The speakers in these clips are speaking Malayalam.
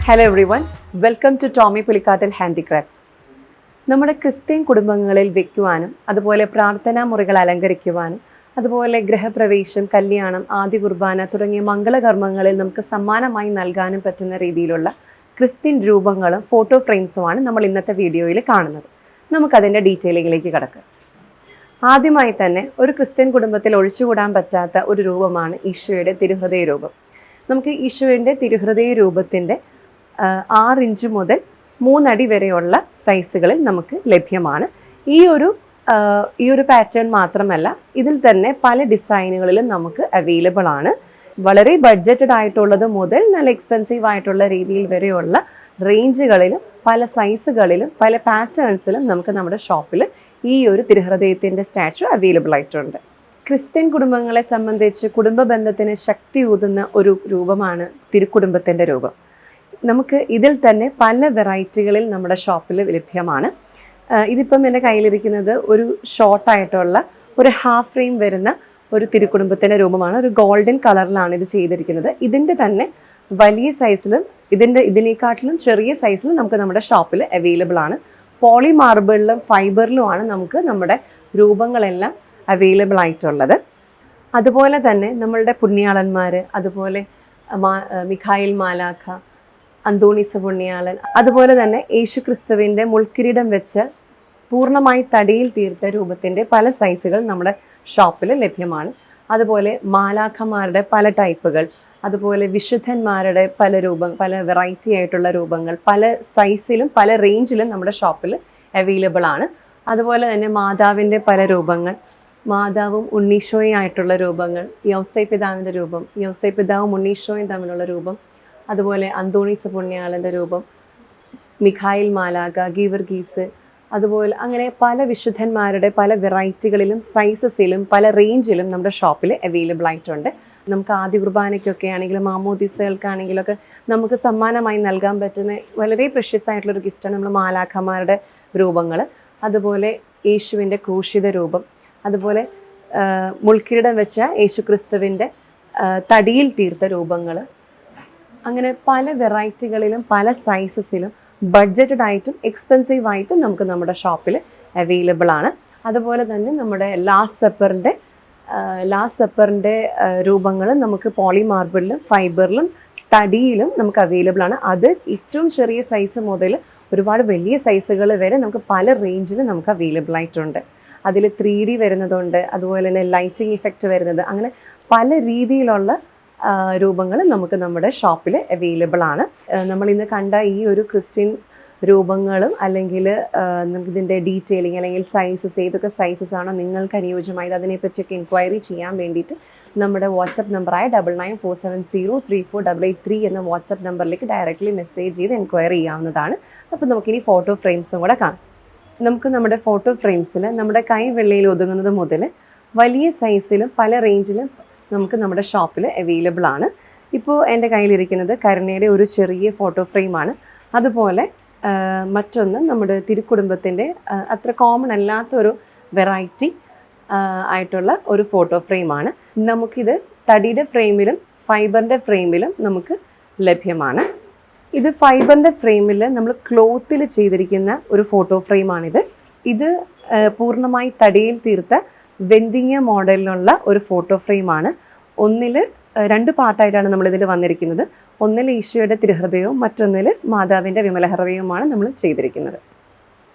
Hello every one, welcome to Tommy Pulikkattil handicrafts. നമ്മുടെ ക്രിസ്ത്യൻ കുടുംബങ്ങളിൽ വയ്ക്കുവാനും അതുപോലെ പ്രാർത്ഥനാ മുറികൾ അലങ്കരിക്കുവാനും അതുപോലെ ഗൃഹപ്രവേശം, കല്യാണം, ആദ്യ കുർബാന തുടങ്ങിയ മംഗളകർമ്മങ്ങളിൽ നമുക്ക് സമ്മാനമായി നൽകാനും പറ്റുന്ന രീതിയിലുള്ള ക്രിസ്ത്യൻ രൂപങ്ങളും ഫോട്ടോ ഫ്രെയിംസുമാണ് നമ്മൾ ഇന്നത്തെ വീഡിയോയിൽ കാണുന്നത്. നമുക്കതിൻ്റെ ഡീറ്റെയിലിങ്ങിലേക്ക് കടക്കാം. ആദ്യമായി തന്നെ ഒരു ക്രിസ്ത്യൻ കുടുംബത്തിൽ ഒഴിച്ചുകൂടാൻ പറ്റാത്ത ഒരു രൂപമാണ് ഈശോയുടെ തിരുഹൃദയ രൂപം. നമുക്ക് ഈശോയുടെ തിരുഹൃദയ രൂപത്തിൻ്റെ 6 ഇഞ്ച് മുതൽ 3 അടി വരെയുള്ള സൈസുകളിൽ നമുക്ക് ലഭ്യമാണ്. ഈ ഒരു പാറ്റേൺ മാത്രമല്ല, ഇതിൽ തന്നെ പല ഡിസൈനുകളിലും നമുക്ക് അവൈലബിൾ ആണ്. വളരെ ബഡ്ജറ്റഡ് ആയിട്ടുള്ളത് മുതൽ നല്ല എക്സ്പെൻസീവ് ആയിട്ടുള്ള രീതിയിൽ വരെയുള്ള റേഞ്ചുകളിലും പല സൈസുകളിലും പല പാറ്റേൺസിലും നമുക്ക് നമ്മുടെ ഷോപ്പിൽ ഈ ഒരു തിരുഹൃദയത്തിൻ്റെ സ്റ്റാച്ചു അവൈലബിൾ ആയിട്ടുണ്ട്. ക്രിസ്ത്യൻ കുടുംബങ്ങളെ സംബന്ധിച്ച് കുടുംബ ബന്ധത്തിന് ശക്തി ഊതുന്ന ഒരു രൂപമാണ് തിരുക്കുടുംബത്തിൻ്റെ രൂപം. നമുക്ക് ഇതിൽ തന്നെ പല വെറൈറ്റികളിൽ നമ്മുടെ ഷോപ്പിൽ ലഭ്യമാണ്. ഇതിപ്പം എൻ്റെ കയ്യിലിരിക്കുന്നത് ഒരു ഷോർട്ടായിട്ടുള്ള ഒരു ഹാഫ് ഫ്രെയിം വരുന്ന ഒരു തിരുക്കുടുംബത്തിൻ്റെ രൂപമാണ്. ഒരു ഗോൾഡൻ കളറിലാണ് ഇത് ചെയ്തിരിക്കുന്നത്. ഇതിൻ്റെ തന്നെ വലിയ സൈസിലും ഇതിനേക്കാട്ടിലും ചെറിയ സൈസിലും നമുക്ക് നമ്മുടെ ഷോപ്പിൽ അവൈലബിൾ ആണ്. പോളി മാർബിളിലും ഫൈബറിലുമാണ് നമുക്ക് നമ്മുടെ രൂപങ്ങളെല്ലാം അവൈലബിൾ ആയിട്ടുള്ളത്. അതുപോലെ തന്നെ നമ്മളുടെ പുണ്യാളന്മാർ, അതുപോലെ മിഖായിൽ മാലാഖ, അന്തോണീസ് പുണ്യാളൻ, അതുപോലെ തന്നെ യേശു ക്രിസ്തുവിൻ്റെ മുൾക്കിരീടം വെച്ച് പൂർണ്ണമായി തടിയിൽ തീർത്ത രൂപത്തിൻ്റെ പല സൈസുകൾ നമ്മുടെ ഷോപ്പിൽ ലഭ്യമാണ്. അതുപോലെ മാലാഖമാരുടെ പല ടൈപ്പുകൾ, അതുപോലെ വിശുദ്ധന്മാരുടെ പല പല വെറൈറ്റി ആയിട്ടുള്ള രൂപങ്ങൾ പല സൈസിലും പല റേഞ്ചിലും നമ്മുടെ ഷോപ്പിൽ അവൈലബിൾ ആണ്. അതുപോലെ തന്നെ മാതാവിൻ്റെ പല രൂപങ്ങൾ, മാതാവും ഉണ്ണീശോയും ആയിട്ടുള്ള രൂപങ്ങൾ, യൗസേ പിതാവിൻ്റെ രൂപം, യൗസേ പിതാവും ഉണ്ണീശോയും തമ്മിലുള്ള രൂപം, അതുപോലെ അന്തോണീസ് പുണ്യാളൻ്റെ രൂപം, മിഖായിൽ മാലാഖ, ഗീവർഗീസ്, അതുപോലെ അങ്ങനെ പല വിശുദ്ധന്മാരുടെ പല വെറൈറ്റികളിലും സൈസസിലും പല റേഞ്ചിലും നമ്മുടെ ഷോപ്പിൽ അവൈലബിൾ ആയിട്ടുണ്ട്. നമുക്ക് ആദ്യ കുർബാനയ്ക്കൊക്കെ ആണെങ്കിലും മാമോദീസകൾക്കാണെങ്കിലൊക്കെ നമുക്ക് സമ്മാനമായി നൽകാൻ പറ്റുന്ന വളരെ പ്രഷ്യസ് ആയിട്ടുള്ളൊരു ഗിഫ്റ്റാണ് നമ്മൾ മാലാഖമാരുടെ രൂപങ്ങൾ. അതുപോലെ യേശുവിൻ്റെ ക്രൂശിത രൂപം, അതുപോലെ മുൾക്കിരീടം വെച്ച യേശു ക്രിസ്തുവിൻ്റെ തടിയിൽ തീർത്ത രൂപങ്ങൾ, അങ്ങനെ പല വെറൈറ്റികളിലും പല സൈസസിലും ബഡ്ജറ്റഡ് ആയിട്ടും എക്സ്പെൻസീവ് ആയിട്ടും നമുക്ക് നമ്മുടെ ഷോപ്പിൽ അവൈലബിൾ ആണ്. അതുപോലെ തന്നെ നമ്മുടെ ലാസ്റ്റ് സപ്പറിൻ്റെ രൂപങ്ങൾ നമുക്ക് പോളി മാർബിളിലും ഫൈബറിലും തടിയിലും നമുക്ക് അവൈലബിൾ ആണ്. അത് ഏറ്റവും ചെറിയ സൈസ് മുതൽ ഒരുപാട് വലിയ സൈസുകൾ വരെ നമുക്ക് പല റേഞ്ചിൽ നമുക്ക് അവൈലബിൾ ആയിട്ടുണ്ട്. അതിൽ 3D വരുന്നതുണ്ട്, അതുപോലെ തന്നെ ലൈറ്റിംഗ് ഇഫക്റ്റ് വരുന്നത്, അങ്ങനെ പല രീതിയിലുള്ള രൂപങ്ങൾ നമുക്ക് നമ്മുടെ ഷോപ്പിൽ അവൈലബിൾ ആണ്. നമ്മളിന്ന് കണ്ട ഈ ഒരു ക്രിസ്ത്യൻ രൂപങ്ങളും അല്ലെങ്കിൽ നമുക്കിതിൻ്റെ ഡീറ്റെയിലിംഗ് അല്ലെങ്കിൽ സൈസസ്, ഏതൊക്കെ സൈസസ് ആണോ നിങ്ങൾക്ക് അനുയോജ്യമായത് അതിനെപ്പറ്റിയൊക്കെ എൻക്വയറി ചെയ്യാൻ വേണ്ടിയിട്ട് നമ്മുടെ വാട്സപ്പ് നമ്പറായ 9947034883 എന്ന വാട്സപ്പ് നമ്പറിലേക്ക് ഡയറക്റ്റ്ലി മെസ്സേജ് ചെയ്ത് എൻക്വയറി ചെയ്യാവുന്നതാണ്. അപ്പോൾ നമുക്കിനി ഫോട്ടോ ഫ്രെയിംസും കൂടെ കാണാം. നമുക്ക് നമ്മുടെ ഫോട്ടോ ഫ്രെയിംസിൽ നമ്മുടെ കൈവെള്ളയിൽ ഒതുങ്ങുന്നത് മുതൽ വലിയ സൈസിലും പല റേഞ്ചിലും നമുക്ക് നമ്മുടെ ഷോപ്പിൽ അവൈലബിൾ ആണ്. ഇപ്പോൾ എൻ്റെ കയ്യിലിരിക്കുന്നത് കരുണയുടെ ഒരു ചെറിയ ഫോട്ടോ ഫ്രെയിമാണ്. അതുപോലെ മറ്റൊന്ന് നമ്മുടെ തിരുക്കുടുംബത്തിൻ്റെ അത്ര കോമൺ അല്ലാത്തൊരു വെറൈറ്റി ആയിട്ടുള്ള ഒരു ഫോട്ടോ ഫ്രെയിമാണ്. നമുക്കിത് തടിയുടെ ഫ്രെയിമിലും ഫൈബറിൻ്റെ ഫ്രെയിമിലും നമുക്ക് ലഭ്യമാണ്. ഇത് ഫൈബറിൻ്റെ ഫ്രെയിമിൽ നമ്മൾ ക്ലോത്തിൽ ചെയ്തിരിക്കുന്ന ഒരു ഫോട്ടോ ഫ്രെയിമാണിത്. ഇത് പൂർണ്ണമായി തടിയിൽ തീർത്ത വെന്തിങ്ങ മോഡലിലുള്ള ഒരു ഫോട്ടോ ഫ്രെയിമാണ്. ഒന്നിൽ 2 പാർട്ടായിട്ടാണ് നമ്മളിതിൽ വന്നിരിക്കുന്നത്. ഒന്നിൽ ഈശോയുടെ തിരുഹൃദയവും മറ്റൊന്നിൽ മാതാവിൻ്റെ വിമലഹൃദയവുമാണ് നമ്മൾ ചെയ്തിരിക്കുന്നത്.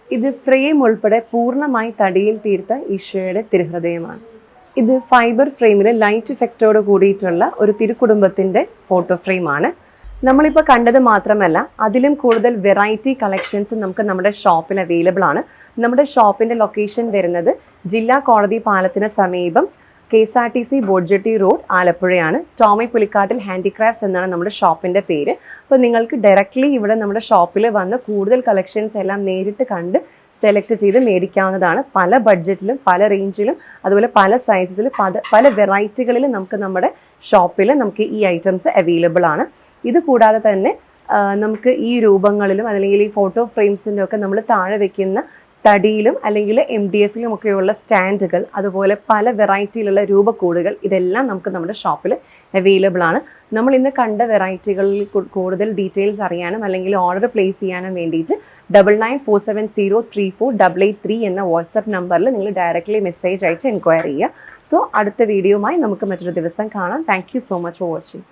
ഇത് ഫ്രെയിം ഉൾപ്പെടെ പൂർണ്ണമായി തടിയിൽ തീർത്ത ഈശോയുടെ തിരുഹൃദയമാണ്. ഇത് ഫൈബർ ഫ്രെയിമിൽ ലൈറ്റ് ഇഫക്റ്റോട് കൂടിയിട്ടുള്ള ഒരു തിരുക്കുടുംബത്തിൻ്റെ ഫോട്ടോ ഫ്രെയിമാണ്. നമ്മളിപ്പോൾ കണ്ടത് മാത്രമല്ല, അതിലും കൂടുതൽ വെറൈറ്റി കളക്ഷൻസ് നമുക്ക് നമ്മുടെ ഷോപ്പിൽ അവൈലബിൾ ആണ്. നമ്മുടെ ഷോപ്പിൻ്റെ ലൊക്കേഷൻ വരുന്നത് ജില്ലാ കോടതി പാലത്തിന് സമീപം KSRTC ബോഡ്ജെട്ടി road, ആലപ്പുഴയാണ്. Tomy Pulikkattil handicrafts എന്നാണ് നമ്മുടെ ഷോപ്പിൻ്റെ പേര്. അപ്പോൾ നിങ്ങൾക്ക് ഡയറക്റ്റ്ലി ഇവിടെ നമ്മുടെ ഷോപ്പിൽ വന്ന് കൂടുതൽ കളക്ഷൻസ് എല്ലാം നേരിട്ട് കണ്ട് സെലക്ട് ചെയ്ത് മേടിക്കാവുന്നതാണ്. പല ബഡ്ജറ്റിലും പല റേഞ്ചിലും അതുപോലെ പല സൈസസിലും പല വെറൈറ്റികളിലും നമുക്ക് നമ്മുടെ ഷോപ്പിൽ നമുക്ക് ഈ ഐറ്റംസ് അവൈലബിൾ ആണ്. ഇത് കൂടാതെ തന്നെ നമുക്ക് ഈ രൂപങ്ങളിലും അല്ലെങ്കിൽ ഈ ഫോട്ടോ ഫ്രെയിംസിൻ്റെ ഒക്കെ നമ്മൾ താഴെ വെക്കുന്ന തടിയിലും അല്ലെങ്കിൽ MDFിലും ഒക്കെയുള്ള സ്റ്റാൻഡുകൾ, അതുപോലെ പല വെറൈറ്റിയിലുള്ള രൂപക്കൂടുകൾ, ഇതെല്ലാം നമുക്ക് നമ്മുടെ ഷോപ്പിൽ അവൈലബിൾ ആണ്. നമ്മൾ ഇന്ന് കണ്ട വെറൈറ്റികളിൽ കൂടുതൽ ഡീറ്റെയിൽസ് അറിയാനും അല്ലെങ്കിൽ ഓർഡർ പ്ലേസ് ചെയ്യാനും വേണ്ടിയിട്ട് 9947034883 എന്ന വാട്സപ്പ് നമ്പറിൽ നിങ്ങൾ ഡയറക്റ്റ്ലി മെസ്സേജ് അയച്ച് എൻക്വയറി ചെയ്യുക. സോ അടുത്ത വീഡിയോയുമായി നമുക്ക് മറ്റൊരു ദിവസം കാണാം. Thank you so much for watching.